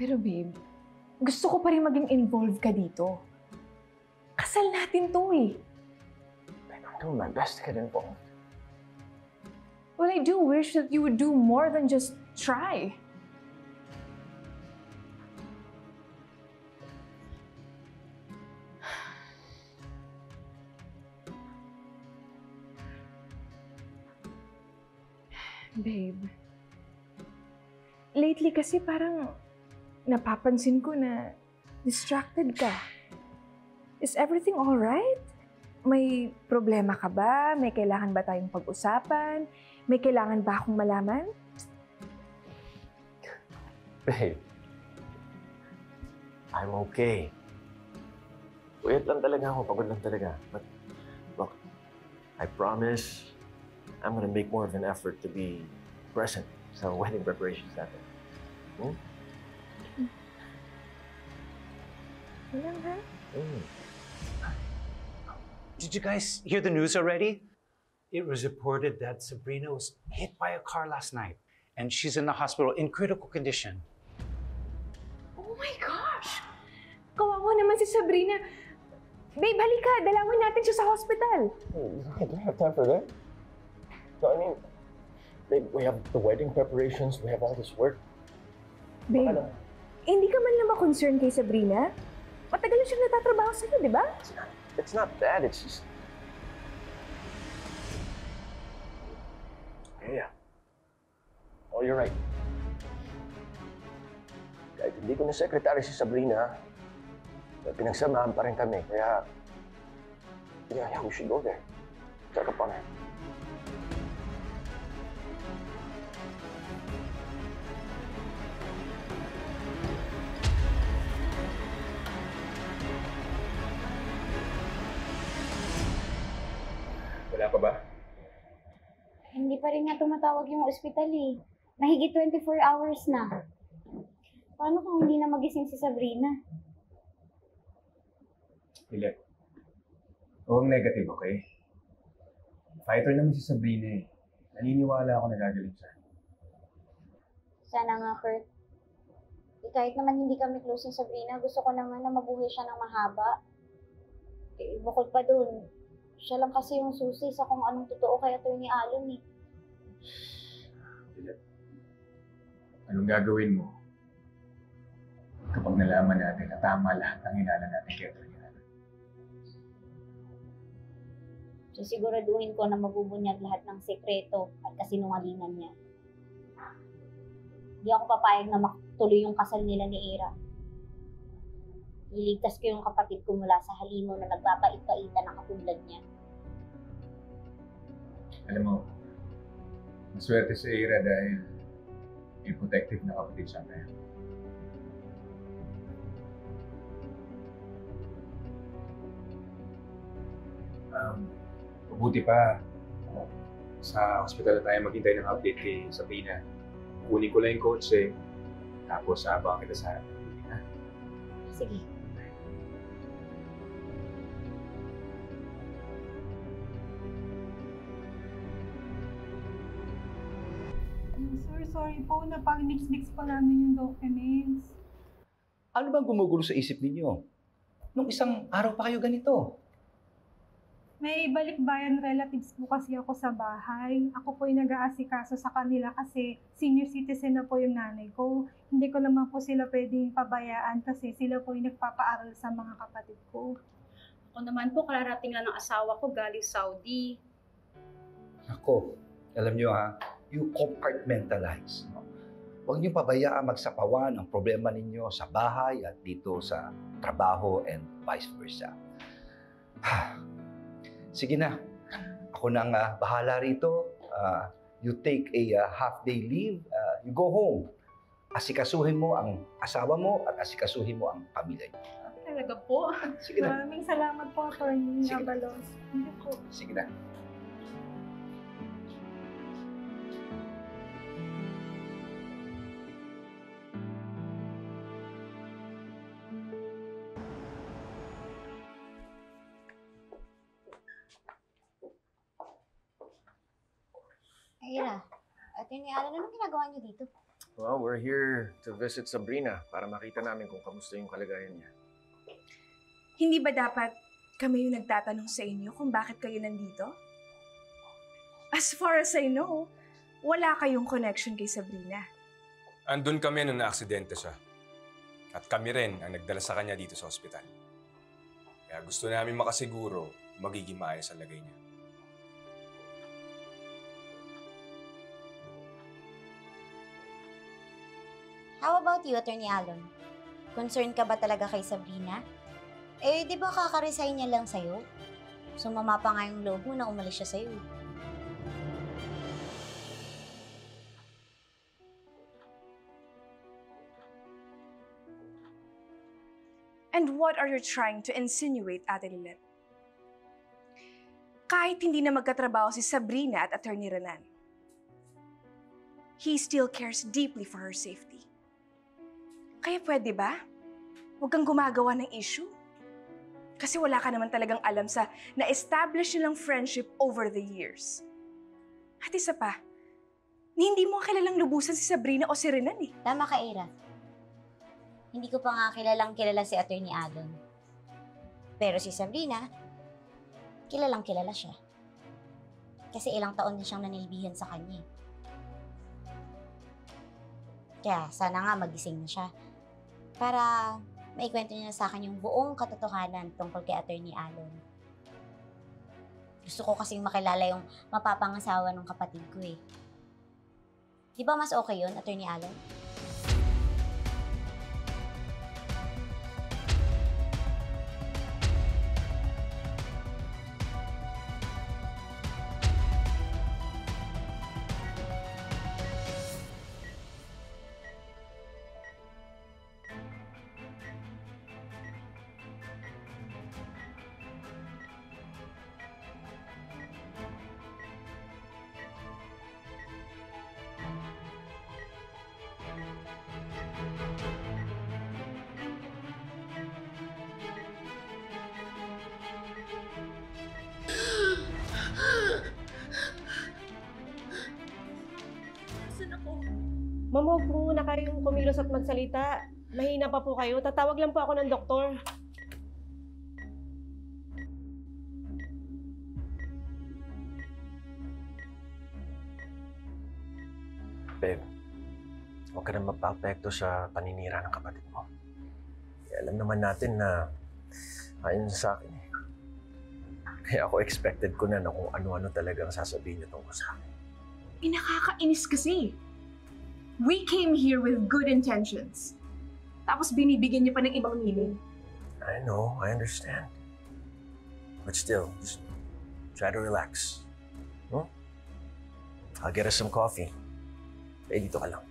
Pero babe, gusto ko pa rin maging involved ka dito. Kasal natin to eh. I'm doing my best to get involved. Well, I do wish that you would do more than just try. Babe, lately kasi parang napapansin ko na distracted ka. Is everything alright? May problema ka ba? May kailangan ba tayong pag-usapan? May kailangan ba akong malaman? Babe, I'm okay. Puyat lang talaga ako, pagod lang talaga. But look, I promise I'm gonna make more of an effort to be present sa wedding preparations natin. Walang ha? Did you guys hear the news already? It was reported that Sabrina was hit by a car last night, and she's in the hospital in critical condition. Oh my gosh! Kawawa naman si Sabrina. Babe, halika! Dalawin natin siya sa hospital. I don't have time for that. No, I mean, babe, we have the wedding preparations, we have all this work. Babe, hindi ka man lang ba concerned kay Sabrina? Matagal na siyang natatrabaho sa'yo, di ba? It's not that, it's just... Yeah. Oh, you're right. Kahit hindi ko na secretary si Sabrina, pinagsamahan pa rin kami, kaya... Yeah, we should go there. Check up on her. Wala pa ba? Hindi pa rin nga tumatawag yung ospital eh. Mahigit 24 hours na. Paano kung hindi na magising si Sabrina? Hilek, huwag negative, okay? Fighter naman si Sabrina eh. Naniniwala ako na gagaling siya. Sana nga, Kurt. Kahit naman hindi kami close ni Sabrina, gusto ko naman na mabuhay siya ng mahaba. Bukod pa dun, siya lang kasi yung susi sa kung anong totoo kay Atty. Allen eh. Hilek, anong gagawin mo kapag nalaman natin na tama lahat ng hinala natin kay Atty. Allen? Sisiguraduhin ko na mabubunyag lahat ng sekreto at kasinungalingan niya. Hindi ako papayag na matuloy yung kasal nila ni Ira. Iligtas ko yung kapatid ko mula sa halimaw na nagbabait-baitan na katulad niya. Alam mo, maswerte si Ira dahil may protective na kapatid siya ngayon. Mabuti pa, sa hospital na tayo maghintay ng update kay Sabrina. Kunin ko lang yung kotse, tapos abangan kita sa ha? Sige. Sorry po, napag-mix-mix pa namin yung documents. Ano bang gumugulo sa isip ninyo? Nung isang araw pa kayo ganito. May balikbayan relatives po kasi ako sa bahay. Ako po yung nag-aasikaso sa kanila kasi senior citizen na po yung nanay ko. Hindi ko naman po sila pwedeng pabayaan kasi sila po yung nagpapaaral sa mga kapatid ko. Ako naman po, kararating lang ng asawa ko galing Saudi. Ako, alam nyo ha, you compartmentalize. No? Huwag niyo pabayaan magsapawan ang problema ninyo sa bahay at dito sa trabaho and vice versa. Sige na, ako nang bahala rito. You take a half-day leave, you go home. Asikasuhin mo ang asawa mo at asikasuhin mo ang pamilya niyo. Talaga po. Sige na. Maraming salamat po, Atty. Sige. Abalos. Hindi po. Sige na. Ira, Atty. Allen, anong ginagawa niyo dito? Well, we're here to visit Sabrina para makita namin kung kamusta yung kalagayan niya. Hindi ba dapat kami yung nagtatanong sa inyo kung bakit kayo nandito? As far as I know, wala kayong connection kay Sabrina. Andun kami nung naaksidente siya. At kami rin ang nagdala sa kanya dito sa ospital. Kaya gusto namin makasiguro magiging maayos ang lagay niya. How about you, Attorney Alon? Concerned ka ba talaga kay Sabrina? Eh, di ba kaka-resign niya lang sa'yo? Sumama pa nga yung loob mo na umalis siya sa'yo. And what are you trying to insinuate, Ate Lilet? Kahit hindi na magkatrabaho si Sabrina at Attorney Renan, he still cares deeply for her safety. Kaya pwede ba? Huwag kang gumagawa ng issue. Kasi wala ka naman talagang alam sa na-establish nilang friendship over the years. At isa pa, hindi mo kilalang lubusan si Sabrina o si Renan eh. Tama ka, Ira. Hindi ko pa nga kilalang kilala si Attorney Alon. Pero si Sabrina, kilalang kilala siya. Kasi ilang taon din siyang nanilbihan sa kanya. Kaya sana nga magising na siya. Para maikwento niya sa akin yung buong katotohanan tungkol kay Attorney Alon. Gusto ko kasing makilala yung mapapangasawa ng kapatid ko eh. Di ba mas okay yun, Attorney Alon? Ma'am, huwag po muna kayong kumilos at magsalita. Mahina pa po kayo. Tatawag lang po ako ng doktor. Babe, huwag ka na mapapekto sa paninira ng kapatid mo. Alam naman natin na ayon sa akin eh. Kaya ako expected ko na kung ano-ano talagang sasabihin niyo tungkol sa akin. Nakakainis kasi. We came here with good intentions. Tapos binibigyan niyo pa ng ibang meaning. I know, I understand. But still, just try to relax. I'll get us some coffee. Eh, dito ka lang.